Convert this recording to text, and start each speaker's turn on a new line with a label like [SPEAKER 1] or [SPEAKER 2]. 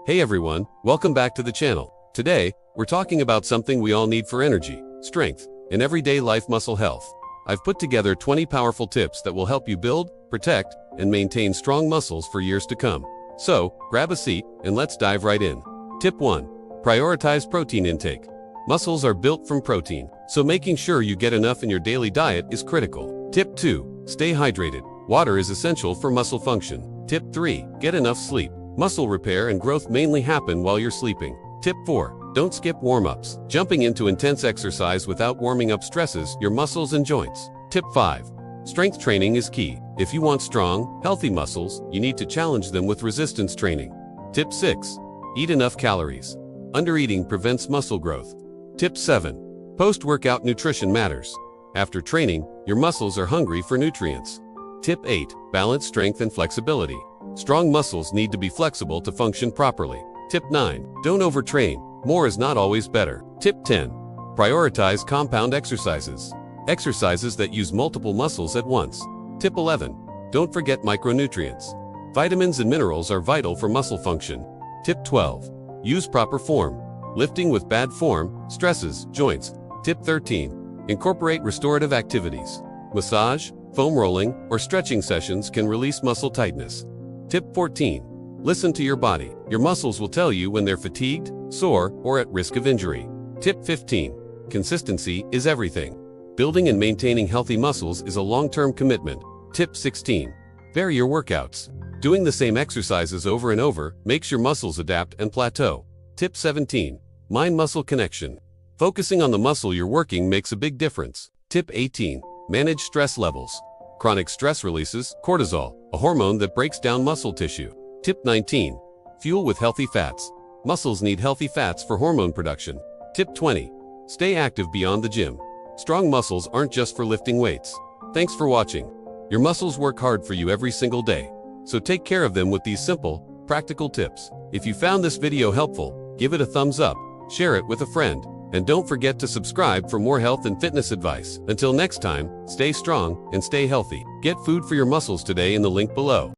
[SPEAKER 1] Hey everyone, welcome back to the channel. Today, we're talking about something we all need for energy, strength, and everyday life muscle health. I've put together 20 powerful tips that will help you build, protect, and maintain strong muscles for years to come. So, grab a seat and let's dive right in. Tip 1. Prioritize protein intake. Muscles are built from protein, so making sure you get enough in your daily diet is critical. Tip 2. Stay hydrated. Water is essential for muscle function. Tip 3. Get enough sleep. Muscle repair and growth mainly happen while you're sleeping. Tip 4. Don't skip warm-ups. Jumping into intense exercise without warming up stresses your muscles and joints. Tip 5. Strength training is key. If you want strong, healthy muscles, you need to challenge them with resistance training. Tip 6. Eat enough calories. Undereating prevents muscle growth. Tip 7. Post-workout nutrition matters. After training, your muscles are hungry for nutrients. Tip 8. Balance strength and flexibility. Strong muscles need to be flexible to function properly. Tip 9. Don't overtrain. More is not always better. Tip 10. Prioritize compound exercises. Exercises that use multiple muscles at once. Tip 11. Don't forget micronutrients. Vitamins and minerals are vital for muscle function. Tip 12. Use proper form. Lifting with bad form stresses joints. Tip 13. Incorporate restorative activities. Massage, foam rolling, or stretching sessions can release muscle tightness. Tip 14. Listen to your body. Your muscles will tell you when they're fatigued, sore, or at risk of injury. Tip 15. Consistency is everything. Building and maintaining healthy muscles is a long-term commitment. Tip 16. Vary your workouts. Doing the same exercises over and over makes your muscles adapt and plateau. Tip 17. Mind-muscle connection. Focusing on the muscle you're working makes a big difference. Tip 18. Manage stress levels. Chronic stress releases cortisol, a hormone that breaks down muscle tissue. Tip 19. Fuel with healthy fats. Muscles need healthy fats for hormone production. Tip 20. Stay active beyond the gym. Strong muscles aren't just for lifting weights. Thanks for watching. Your muscles work hard for you every single day. So take care of them with these simple, practical tips. If you found this video helpful, give it a thumbs up, share it with a friend, and don't forget to subscribe for more health and fitness advice. Until next time, stay strong and stay healthy. Get food for your muscles today in the link below.